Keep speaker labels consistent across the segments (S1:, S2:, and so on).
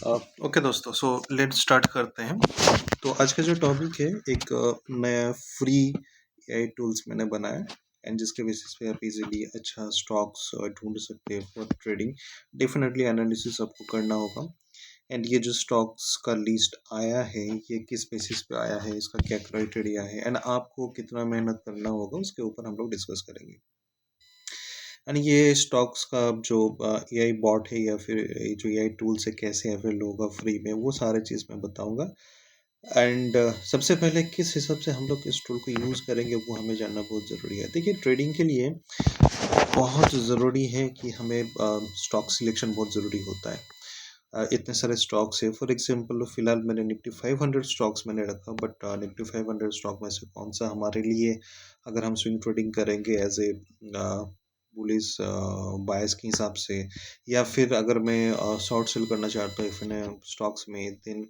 S1: Okay दोस्तों, so let's start करते हैं। तो आज का जो टॉपिक है, एक नया फ्री एआई टूल्स मैंने बनाया एंड जिसके बेसिस पे आप इजीली अच्छा स्टॉक्स ढूंढ सकते हैं फॉर ट्रेडिंग। डेफिनेटली एनालिसिस आपको करना होगा एंड ये जो स्टॉक्स का लिस्ट आया है ये किस बेसिस पे आया है, इसका क्या क्राइटेरिया है एंड आपको कितना मेहनत करना होगा उसके ऊपर हम लोग डिस्कस करेंगे। एंड ये स्टॉक्स का जो एआई बॉट है या फिर ये जो एआई टूल्स है कैसे अवेल होगा फ्री में, वो सारे चीज़ मैं बताऊंगा। एंड सबसे पहले किस हिसाब से हम लोग इस टूल को यूज़ करेंगे वो हमें जानना बहुत ज़रूरी है। देखिए, ट्रेडिंग के लिए बहुत ज़रूरी है कि हमें स्टॉक सिलेक्शन बहुत ज़रूरी होता है। इतने सारे स्टॉक्स है। फॉर एग्जांपल फिलहाल मैंने निफ्टी 500 स्टॉक्स मैंने रखा, बट निफ्टी 500 स्टॉक में से कौन सा हमारे लिए, अगर हम स्विंग ट्रेडिंग करेंगे एज ए बुलिश बायस के हिसाब से, या फिर अगर मैं शॉर्ट सेल करना चाहता हूँ इन्हें स्टॉक्स में, देन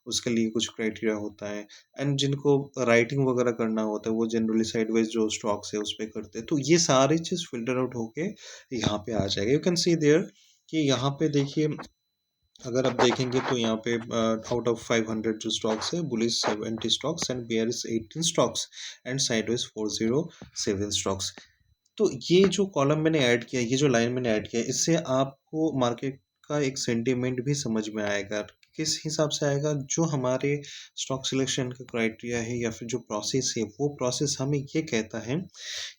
S1: उसके लिए कुछ क्राइटेरिया होता है। एंड जिनको राइटिंग वगैरह करना होता है वो जनरली साइडवेज जो स्टॉक्स है उस पर करते हैं। तो ये सारी चीज़ फिल्टर आउट होके यहाँ पे आ जाएगा। यू कैन सी देयर कि यहाँ पे देखिए, अगर आप देखेंगे तो यहाँ पे आउट ऑफ 500 जो स्टॉक्स है, bullish 70 stocks and bearish 18 stocks and sideways 407 stocks. तो ये जो कॉलम मैंने ऐड किया, ये जो लाइन मैंने ऐड किया, इससे आपको मार्केट का एक सेंटीमेंट भी समझ में आएगा। किस हिसाब से आएगा, जो हमारे स्टॉक सिलेक्शन का क्राइटेरिया है या फिर जो प्रोसेस है, वो प्रोसेस हमें ये कहता है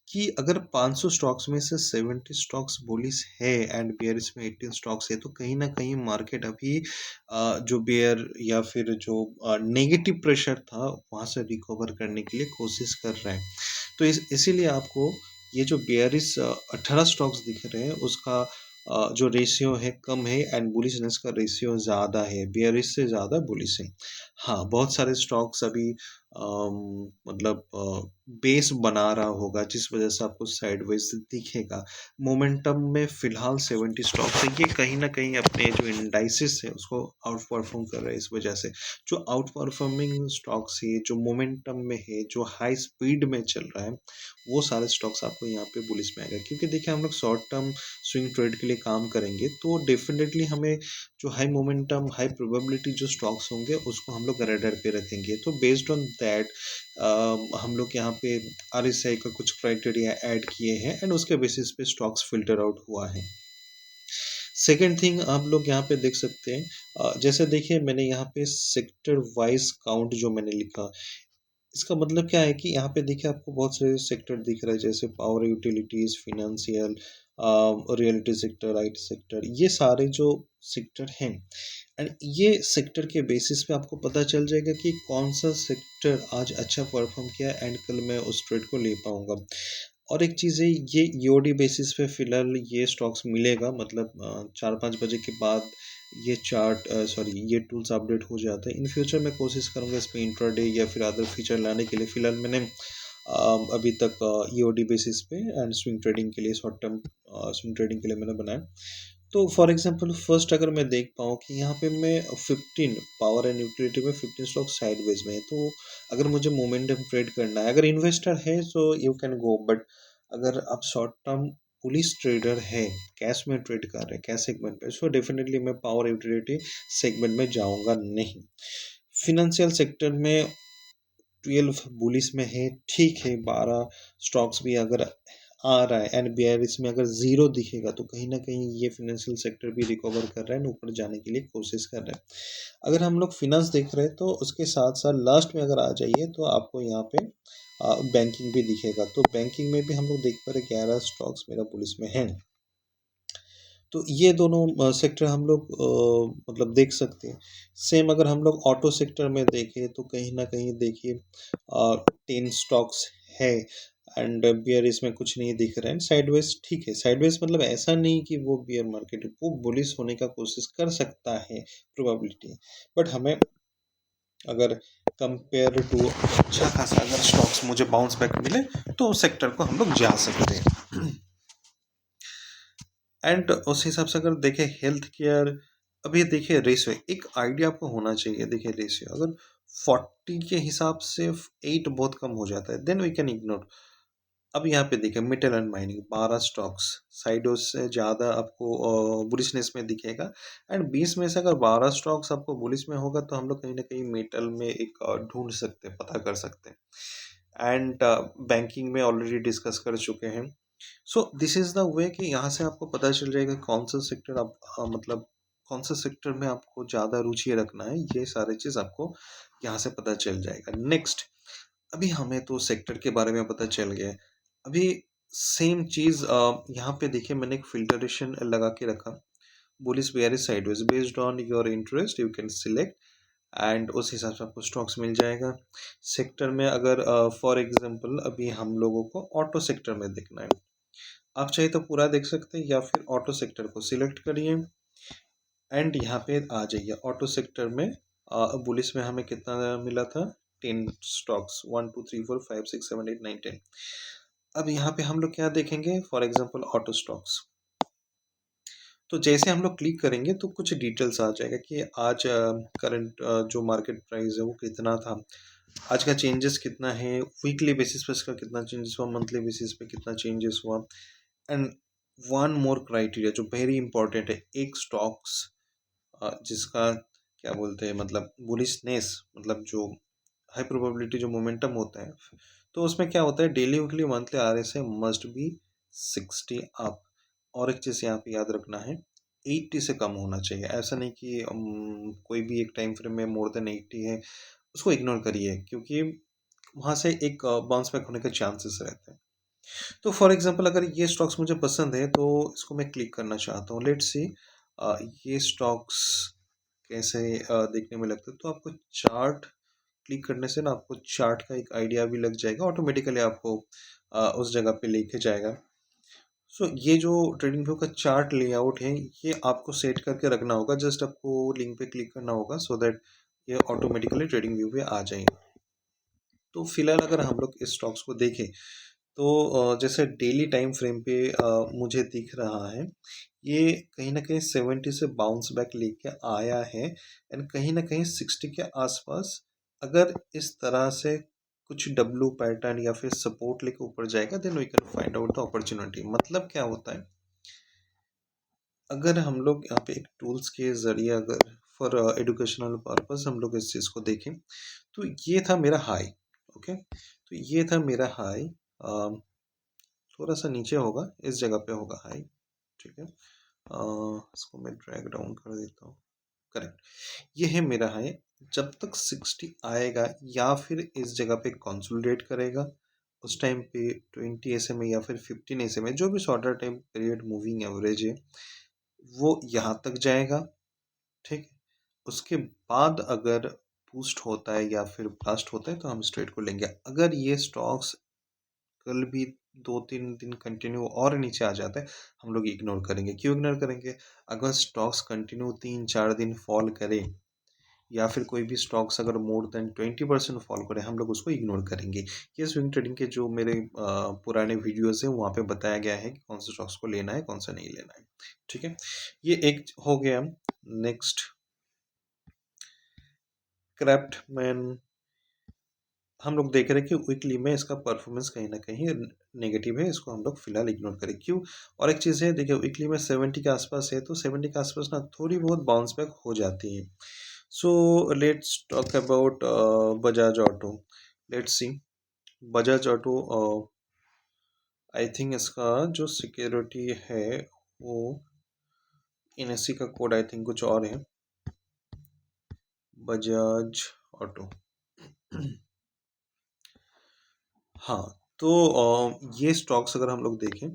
S1: कि अगर 500 स्टॉक्स में से 70 स्टॉक्स बुलिश है एंड बेयरिश में 18 स्टॉक्स है, तो कहीं ना कहीं मार्केट अभी जो बेयर या फिर जो नेगेटिव प्रेशर था वहाँ से रिकवर करने के लिए कोशिश कर रहा है। तो इसीलिए आपको ये जो बेयरिश 18 स्टॉक्स दिख रहे हैं उसका जो रेशियो है कम है एंड बुलिशनेस का रेशियो ज़्यादा है, बेयरिश से ज़्यादा बुलिश है। हाँ, बहुत सारे स्टॉक्स अभी मतलब बेस बना रहा होगा जिस वजह से आपको साइडवेज दिखेगा। मोमेंटम में फिलहाल 70 स्टॉक्स है, ये कहीं ना कहीं अपने जो इंडाइसिस है उसको आउट परफॉर्म कर रहा है। इस वजह से जो आउट परफॉर्मिंग स्टॉक्स है, जो मोमेंटम में है, जो हाई स्पीड में चल रहा है, वो सारे स्टॉक्स आपको यहाँ पे बुलिश में आएगा। क्योंकि देखिए, हम लोग शॉर्ट टर्म स्विंग ट्रेड के लिए काम करेंगे तो डेफिनेटली हमें जो हाई मोमेंटम हाई प्रोबेबिलिटी जो स्टॉक्स होंगे उसको हम लोग रेडर पे रखेंगे। तो बेस्ड ऑन दैट हम लोग यहाँ पे आरएसआई का कुछ क्राइटेरिया ऐड किए हैं एंड उसके बेसिस पे स्टॉक्स फिल्टर आउट हुआ है। सेकेंड थिंग आप लोग यहाँ पे देख सकते हैं, जैसे देखिए मैंने यहाँ पे सेक्टर वाइज काउंट जो मैंने लिखा, इसका मतलब क्या है कि यहाँ पे देखिए आपको बहुत सारे सेक्टर दिख रहे हैं, जैसे power utilities, financial, reality sector, IT sector, ये सारे जो सेक्टर हैं। एंड ये सेक्टर के बेसिस पे आपको पता चल जाएगा कि कौन सा सेक्टर आज अच्छा परफॉर्म किया एंड कल मैं उस ट्रेड को ले पाऊंगा। और एक चीज़ है, ये ईओडी बेसिस पे फिलहाल ये स्टॉक्स मिलेगा, मतलब 4-5 बजे के बाद ये चार्ट ये टूल्स अपडेट हो जाता है। इन फ्यूचर मैं कोशिश करूँगा इसमें इंट्राडे या फिर अदर फीचर लाने के लिए। फिलहाल मैंने अभी तक ईओडी बेसिस पे एंड स्विंग ट्रेडिंग के लिए, शॉर्ट टर्म स्विंग ट्रेडिंग के लिए मैंने बनाया। तो फॉर एग्जांपल फर्स्ट अगर मैं देख पाऊँ कि यहाँ पे मैं 15 पावर एंड यूटिलिटी में 15 स्टॉक साइडवेज में है, तो अगर मुझे मोमेंटम ट्रेड करना है, अगर इन्वेस्टर है तो यू कैन गो, बट अगर आप शॉर्ट टर्म पुलिस ट्रेडर है, कैश में ट्रेड कर रहे हैं, कैश सेगमेंट पे, सो डेफिनेटली मैं पावर यूटिलिटी सेगमेंट में जाऊंगा नहीं। फिनेंशियल सेक्टर में 12 बुलिस में है, ठीक है। 12 स्टॉक्स भी अगर आ रहा है एंड बेयर इसमें अगर जीरो दिखेगा तो कहीं ना कहीं ये फिनेंशियल सेक्टर भी रिकवर कर रहा है, ऊपर जाने के लिए कोशिश कर रहा है। अगर हम लोग फिनेंस देख रहे हैं तो उसके साथ साथ लास्ट में अगर आ जाइए तो आपको यहाँ पे बैंकिंग भी दिखेगा। तो बैंकिंग में भी हम लोग देख पा रहे 11 स्टॉक्स मेरा पुलिस में है। तो ये दोनों सेक्टर हम लोग मतलब देख सकते हैं। सेम अगर हम लोग ऑटो सेक्टर में देखें तो कहीं ना कहीं देखिए 10 स्टॉक्स है एंड बियर इसमें कुछ नहीं दिख रहा है। साइडवेज ठीक है, साइडवेज मतलब ऐसा नहीं कि वो बियर मार्केट है, वो बुलिश होने का कोशिश कर सकता है, प्रोबेबिलिटी। बट हमें अगर कंपेयर टू अच्छा खासा अगर स्टॉक्स मुझे बाउंस बैक मिले तो उस सेक्टर को हम लोग जा सकते हैं। एंड उस हिसाब से अगर देखें हेल्थ केयर, अभी देखिए रेशियो, एक आइडिया आपको होना चाहिए। देखिए रेशियो अगर 40 के हिसाब से 8 बहुत कम हो जाता है, देन वी कैन इग्नोर। अब यहाँ पे देखिए मेटल एंड माइनिंग 12 स्टॉक्स साइडों से ज़्यादा आपको बुलिशनेस में दिखेगा। एंड 20 में से अगर 12 स्टॉक्स आपको बुलिश में होगा तो हम लोग कहीं ना कहीं मेटल में एक ढूंढ सकते हैं, पता कर सकते हैं। एंड बैंकिंग में ऑलरेडी डिस्कस कर चुके हैं। So this is the way कि यहाँ से आपको पता चल जाएगा कौन सा सेक्टर आप मतलब कौन सा सेक्टर में आपको ज़्यादा रुचि रखना है। ये सारी चीज़ आपको यहाँ से पता चल जाएगा। नेक्स्ट, अभी हमें तो सेक्टर के बारे में पता चल गया है। अभी सेम चीज़ यहाँ पे देखिए मैंने एक फ़िल्टरेशन लगा के रखा। Bullish bearish sideways based on your interest you can select and उस हिसाब से आपको स्टॉक्स मिल जाएगा। सेक्टर में अगर फॉर एग्जांपल अभी हम लोगों को ऑटो सेक्टर में देखना है, आप चाहे तो पूरा देख सकते हैं या फिर ऑटो सेक्टर को सिलेक्ट करिए एंड यहाँ पे आ जाइए। ऑटो सेक्टर में बुलिश में हमें कितना मिला था? 10 स्टॉक्स, 1 2 3 4 5 6 7 8 9 10। अब यहाँ पे हम लोग क्या देखेंगे? For example auto stocks. तो जैसे हम लोग क्लिक करेंगे तो कुछ डिटेल्स आ जाएगा कि आज करंट जो मार्केट प्राइस है वो कितना था, आज का चेंजेस कितना है, वीकली बेसिस पे इसका कितना चेंजेस हुआ, मंथली बेसिस पे कितना चेंजेस हुआ। एंड वन मोर क्राइटेरिया जो वेरी इंपॉर्टेंट है, एक स्टॉक्स जिसका क्या बोलते हैं मतलब बुलिशनेस, मतलब जो हाई प्रोबेबिलिटी जो मोमेंटम होता है, तो उसमें क्या होता है daily weekly monthly RSI must be 60 up. और एक चीज़ यहाँ पे याद रखना है, 80 से कम होना चाहिए। ऐसा नहीं कि कोई भी एक टाइम फ्रेम में मोर देन 80 है उसको इग्नोर करिए, क्योंकि वहाँ से एक बाउंस बैक होने के चांसेस रहते हैं। तो फॉर एग्जांपल अगर ये स्टॉक्स मुझे पसंद है तो इसको मैं क्लिक करना चाहता हूँ। लेट्स सी ये स्टॉक्स कैसे देखने में लगता है। तो आपको चार्ट क्लिक करने से ना आपको चार्ट का एक आइडिया भी लग जाएगा, ऑटोमेटिकली आपको उस जगह पे लेके जाएगा। सो ये जो ट्रेडिंग व्यू का चार्ट लेआउट है ये आपको सेट करके रखना होगा। जस्ट आपको लिंक पे क्लिक करना होगा सो दैट ये ऑटोमेटिकली ट्रेडिंग व्यू पे आ जाएंगे। तो फिलहाल अगर हम लोग इस स्टॉक्स को देखें तो जैसे डेली टाइम फ्रेम पे मुझे दिख रहा है ये कहीं ना कहीं 70 से बाउंस बैक लेके आया है एंड कहीं ना कहीं 60 के आसपास अगर इस तरह से कुछ डब्लू पैटर्न या फिर सपोर्ट लेके ऊपर जाएगा then we can find out the opportunity. मतलब क्या होता है, अगर हम लोग यहाँ पे एक टूल्स के ज़रिए अगर फॉर एजुकेशनल पर्पस हम लोग इस चीज़ को देखें तो ये था मेरा हाई। ओके, तो ये था मेरा हाई, थोड़ा सा नीचे होगा, इस जगह पे होगा हाई। ठीक है, इसको मैं ड्रैग डाउन कर देता हूँ। करेक्ट, ये है मेरा हाई। जब तक 60 आएगा या फिर इस जगह पे कंसोलिडेट करेगा उस टाइम पे 20 SMA या फिर 15 SMA जो भी shorter time period moving average है वो यहाँ तक जाएगा। ठीक है, उसके बाद अगर बूस्ट होता है या फिर ब्लास्ट होता है तो हम स्ट्रेट को लेंगे। अगर ये स्टॉक्स कल भी 2-3 दिन कंटिन्यू और नीचे आ जाता है हम लोग इग्नोर करेंगे। क्यों इग्नोर करेंगे? अगर स्टॉक्स कंटिन्यू 3-4 दिन फॉल करे या फिर कोई भी स्टॉक्स अगर मोर देन 20% फॉल करे हम लोग उसको इग्नोर करेंगे। ये स्विंग ट्रेडिंग के जो मेरे पुराने वीडियोस हैं वहाँ पे बताया गया है कि कौन से स्टॉक्स को लेना है कौन सा नहीं लेना है। ठीक है, ये एक हो गया। नेक्स्ट, क्राफ्टमैन हम लोग देख रहे हैं कि वीकली में इसका परफॉर्मेंस कहीं ना कहीं नेगेटिव है, इसको हम लोग फिलहाल इग्नोर करें। क्यों? और एक चीज़ है देखिए वीकली में 70 के आसपास है तो 70 के आसपास ना थोड़ी बहुत बाउंस बैक हो जाती है। So let's talk about Bajaj auto. Let's see Bajaj auto, I think इसका जो सिक्योरिटी है वो NSE का कोड आई थिंक कुछ और है, बजाज ऑटो। हाँ, तो ये स्टॉक्स अगर हम लोग देखें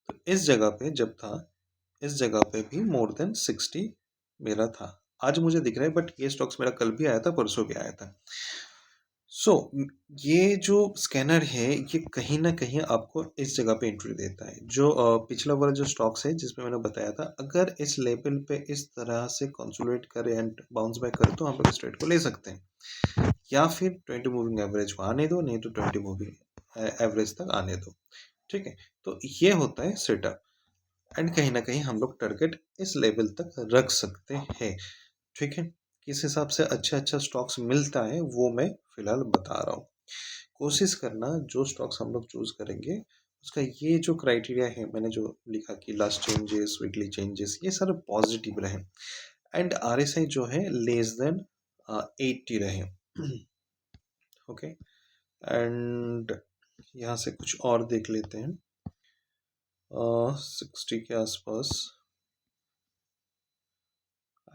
S1: तो इस जगह पे जब था इस जगह पे भी मोर देन 60 मेरा था। आज मुझे दिख रहा है बट ये स्टॉक्स मेरा कल भी आया था, परसों भी आया था। सो ये जो स्कैनर है ये कहीं ना कहीं आपको इस जगह पे एंट्री देता है। जो पिछला वाला जो स्टॉक्स है जिसमें मैंने बताया था अगर इस लेवल पे इस तरह से कंसोलिडेट करे एंड बाउंस बैक करे तो हम लोग स्ट्रेट को ले सकते हैं, या फिर 20 मूविंग एवरेज को आने दो, नहीं तो 20 मूविंग एवरेज तक आने दो। ठीक है, तो ये होता है सेटअप एंड कहीं ना कहीं हम लोग टारगेट इस लेवल तक रख सकते हैं। ठीक है, किस हिसाब से अच्छा अच्छा स्टॉक्स मिलता है वो मैं फिलहाल बता रहा हूँ। कोशिश करना जो स्टॉक्स हम लोग चूज करेंगे उसका ये जो क्राइटेरिया है, मैंने जो लिखा कि लास्ट चेंजेस, वीकली चेंजेस, ये सारे पॉजिटिव रहे एंड RSI जो है लेस देन 80 रहे। ओके, एंड यहाँ से कुछ और देख लेते हैं। 60 के आसपास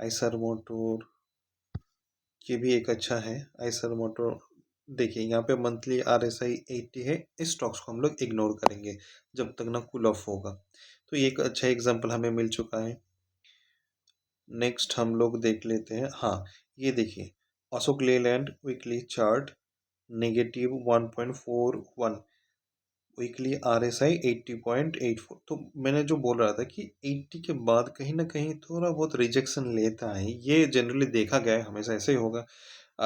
S1: आइसर मोटोर, ये भी एक अच्छा है। आइसर मोटोर देखिए यहाँ पे मंथली RSI 80 है, इस स्टॉक्स को हम लोग इग्नोर करेंगे जब तक ना कूल ऑफ होगा। तो ये एक अच्छा एग्जांपल हमें मिल चुका है। नेक्स्ट हम लोग देख लेते हैं, हाँ ये देखिए Ashok Leyland weekly chart -1.41, weekly RSI 80.84। तो मैंने जो बोल रहा था कि 80 के बाद कहीं ना कहीं थोड़ा बहुत रिजेक्शन लेता है, ये जनरली देखा गया है, हमेशा ऐसे ही होगा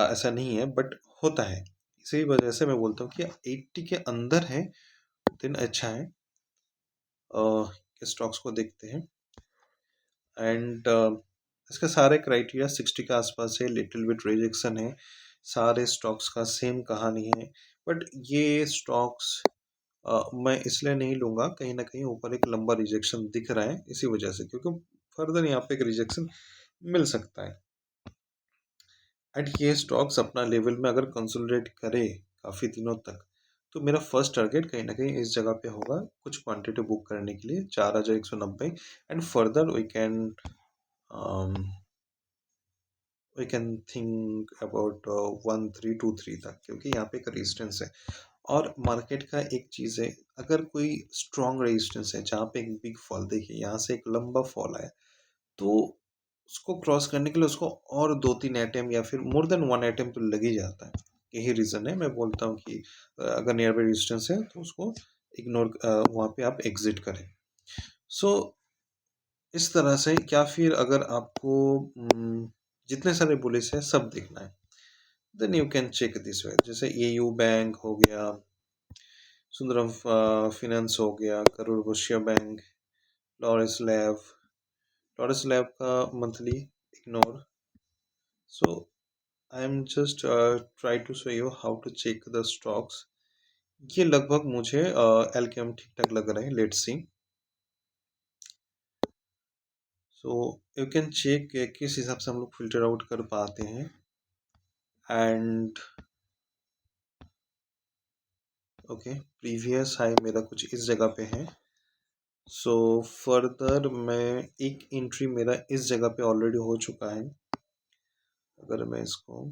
S1: ऐसा नहीं है, बट होता है। इसी वजह से मैं बोलता हूँ कि 80 के अंदर है दिन अच्छा है। स्टॉक्स को देखते हैं एंड इसके सारे क्राइटेरिया 60 के आसपास है, लिटिल बिट रिजेक्शन है, सारे स्टॉक्स का सेम कहानी है। बट ये स्टॉक्स मैं इसलिए नहीं लूँगा, कहीं ना कहीं ऊपर एक लंबा रिजेक्शन दिख रहा है इसी वजह से, क्योंकि फर्दर यहाँ पे एक रिजेक्शन मिल सकता है। एंड ये स्टॉक्स अपना लेवल में अगर कंसोलिडेट करे काफ़ी दिनों तक, तो मेरा फर्स्ट टारगेट कहीं ना कहीं इस जगह पे होगा, कुछ क्वांटिटी बुक करने के लिए 4190 and further we can think about 1323 तक, क्योंकि यहाँ पे एक रेजिस्टेंस है। और मार्केट का एक चीज़ है, अगर कोई स्ट्रॉन्ग रेजिस्टेंस है जहाँ पे एक बिग फॉल, देखिए यहाँ से एक लंबा फॉल आया, तो उसको क्रॉस करने के लिए उसको और 2-3 अटेम्प्ट या फिर मोर देन 1 अटेम्प्ट तो लग ही जाता है। यही रीज़न है, मैं बोलता हूँ कि अगर नियर बाई रेजिस्टेंस है तो उसको इग्नोर, वहाँ पे आप एग्जिट करें। सो इस तरह से, या फिर अगर आपको जितने सारे बुलिस है सब देखना है, then you can check this way. जैसे AU बैंक हो गया, सुंदरम फिनेंस हो गया, Karur Vysya bank, Laurus lab का monthly ignore. So I am just try to show you how to check the stocks. ये लगभग मुझे एलकेएम ठीक ठाक लग रहे हैं, let's see. So you can check किस हिसाब से हम लोग फिल्टर आउट कर पाते हैं। एंड ओके, प्रीवियस हाई मेरा कुछ इस जगह पे है। सो फर्दर मैं एक एंट्री मेरा इस जगह पे ऑलरेडी हो चुका है। अगर मैं इसको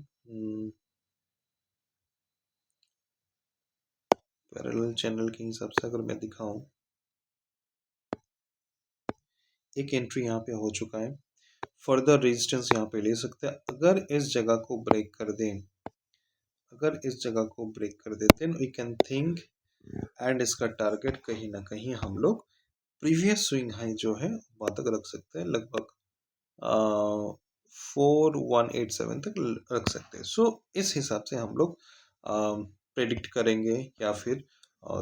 S1: पैरेलल चैनल के हिसाब से अगर मैं दिखाऊं, एक एंट्री यहाँ पे हो चुका है, फर्दर रेजिस्टेंस यहाँ पे ले सकते हैं। अगर इस जगह को ब्रेक कर दें, then we can think and इसका टारगेट कहीं ना कहीं हम लोग प्रीवियस स्विंग हाई जो है वहाँ तक रख सकते हैं, लगभग 4187 तक रख सकते हैं। सो इस हिसाब से हम लोग प्रेडिक्ट करेंगे या फिर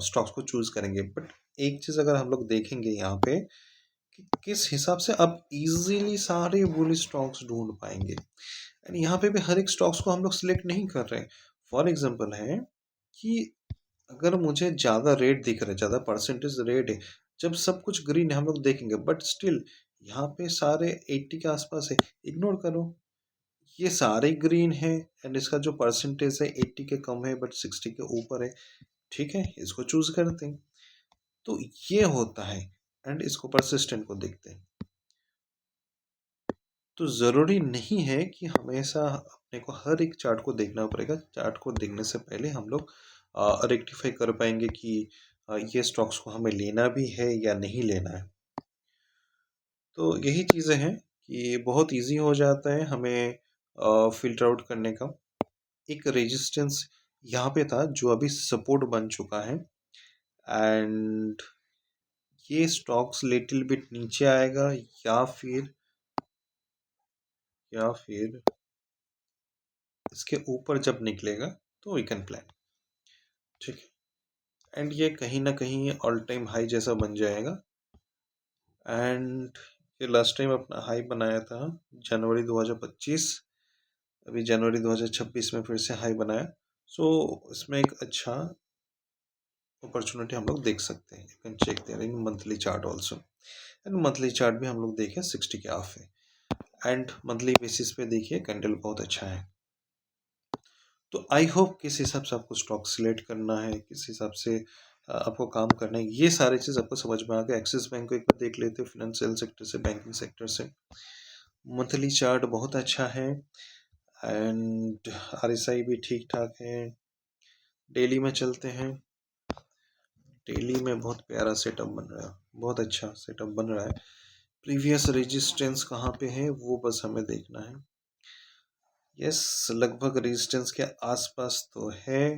S1: स्टॉक्स को चूज करेंगे। बट एक चीज़ अगर हम लोग देखेंगे यहाँ पे कि किस हिसाब से आप इजीली सारे बुल स्टॉक्स ढूंढ पाएंगे, एंड यहाँ पे भी हर एक स्टॉक्स को हम लोग सिलेक्ट नहीं कर रहे हैं। फॉर एग्जांपल है कि अगर मुझे ज़्यादा रेट दिख रहा है, ज़्यादा परसेंटेज रेट है, जब सब कुछ ग्रीन है हम लोग देखेंगे, बट स्टिल यहाँ पे सारे 80 के आसपास है, इग्नोर करो। ये सारे ग्रीन है एंड इसका जो परसेंटेज है 80 के कम है बट 60 के ऊपर है, ठीक है, इसको चूज करते हैं। तो ये होता है, एंड इसको परसिस्टेंट को देखते हैं। तो ज़रूरी नहीं है कि हमेशा अपने को हर एक चार्ट को देखना पड़ेगा। चार्ट को देखने से पहले हम लोग रेक्टिफाई कर पाएंगे कि ये स्टॉक्स को हमें लेना भी है या नहीं लेना है। तो यही चीज़ें हैं कि बहुत इजी हो जाता है हमें फिल्टर आउट करने का। एक रेजिस्टेंस यहाँ पे था जो अभी सपोर्ट बन चुका है, एंड ये स्टॉक्स लिटिल बिट नीचे आएगा या फिर इसके ऊपर जब निकलेगा तो वी कैन प्लान, ठीक है। एंड ये कहीं ना कहीं ऑल टाइम हाई जैसा बन जाएगा। एंड ये लास्ट टाइम अपना हाई बनाया था जनवरी 2025, अभी जनवरी 2026 में फिर से हाई बनाया। सो इसमें एक अच्छा अपॉर्चुनिटी हम लोग देख सकते हैं। You can check there in monthly chart also, and monthly chart भी हम लोग देखें 60 के ऑफ है, एंड मंथली बेसिस पे देखिए कैंडल बहुत अच्छा है। तो आई होप किस हिसाब से आपको स्टॉक सिलेक्ट करना है, किस हिसाब से आपको काम करना है, ये सारी चीज़ आपको समझ में आ गया। एक्सिस बैंक को एक बार देख लेते हैं, फिनेंशियल सेक्टर से, बैंकिंग सेक्टर से। मंथली चार्ट बहुत अच्छा है, एंड आरएसआई भी ठीक ठाक है। डेली में चलते हैं, डेली में बहुत प्यारा सेटअप बन रहा है, बहुत अच्छा सेटअप बन रहा है। प्रीवियस रेजिस्टेंस कहाँ पे है वो बस हमें देखना है। यस, लगभग रेजिस्टेंस के आसपास तो है,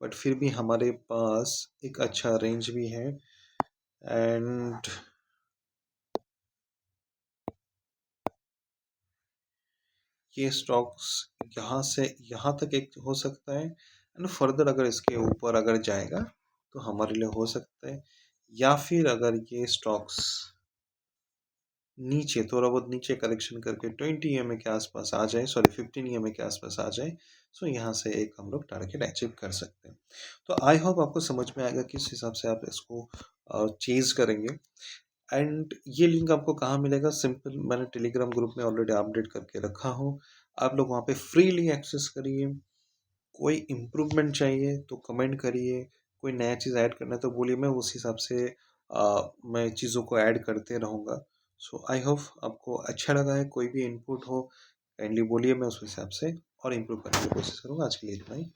S1: बट फिर भी हमारे पास एक अच्छा रेंज भी है, एंड ये स्टॉक्स यहाँ से यहाँ तक एक हो सकता है, एंड फर्दर अगर इसके ऊपर अगर जाएगा तो हमारे लिए हो सकता है, या फिर अगर ये स्टॉक्स नीचे थोड़ा बहुत नीचे करेक्शन करके 20 EMA के आसपास आ जाए, सॉरी 15 EMA के आसपास आ जाए, सो यहाँ से एक हम लोग टारगेट अचीव कर सकते हैं। तो आई होप आपको समझ में आएगा किस हिसाब से आप इसको चेज करेंगे। एंड ये लिंक आपको कहाँ मिलेगा? सिंपल, मैंने टेलीग्राम ग्रुप में ऑलरेडी अपडेट करके रखा हूँ, आप लोग वहाँ पे फ्रीली एक्सेस करिए। कोई इम्प्रूवमेंट चाहिए तो कमेंट करिए, कोई नया चीज़ ऐड करना है तो बोलिए, मैं उस हिसाब से मैं चीज़ों को ऐड करते रहूँगा। सो आई होप आपको अच्छा लगा है। कोई भी इनपुट हो काइंडली बोलिए, मैं उस हिसाब से और इम्प्रूव करने की कोशिश करूँगा। आज के लिए इतना ही।